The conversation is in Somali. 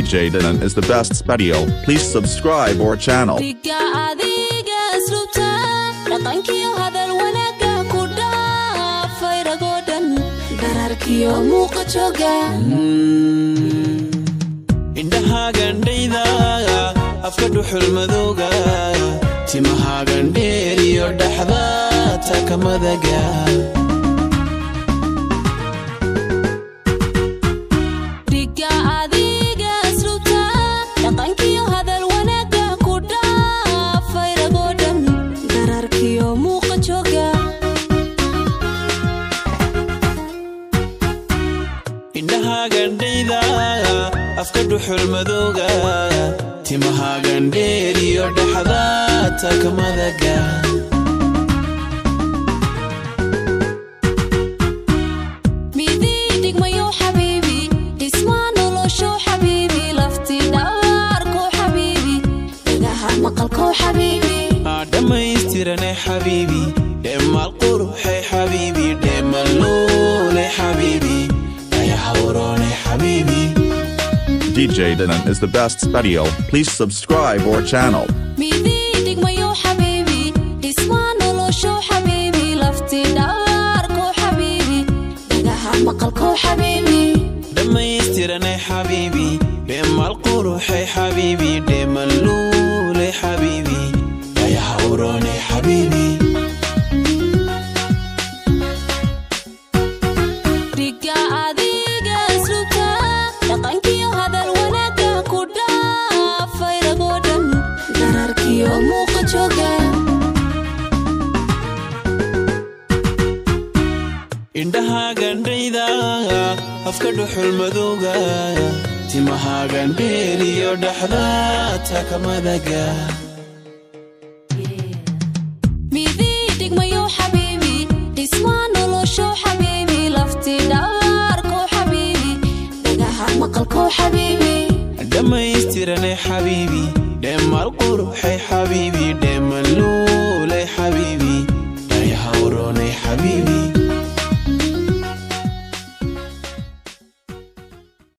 DJ Dylan is the best spadio. Please subscribe our channel. Indaha gandayda afka dhuxul madowga timaha gandheeriyo dhaxda takamadaga diga adiga asluta dhaqankiyo hadal wanaga ku dhaafay ragodan dararkiyo muuqa jooga indaha gandayda afka dhuxul madowga timaha gandheeriyo dhaxda takamadaga midii digmayo xabiibi dhismaa nolosho xabiibi lafti dhaarko xabiibi dhagaha maqalko xabiibi dhamaystirane xabiibi dheemaal quruxay xabiibi dheemalloole xabiibi ayahawrone xabiibi DJ Dylan is the best spadio. Please subscribe our channel. midii digmayo xabiibi dhismaa nolosho xabiibi lafti dhaarko xabiibi dhagaha maqalko xabiibi dhamaystirane xabiibi dheemaal quruxay xabiibi dheemalloole xabiibi ayahawrone xabiibi diga adiga asluta dhaqankiyo hadal wanaga ku dhaafay ragodan dararkiyo muuqa jooga indaha gandayda afka dhuxul madowga timaha gandheeriyo dhaxda takamadaga midii digmayo xabiibi dhismaa nolosho xabiibi lafti dhaarko xabiibi dhagaha maqalko xabiibi dhamaystirane xabiibi dheemaal quruxay xabiibi dheemalloole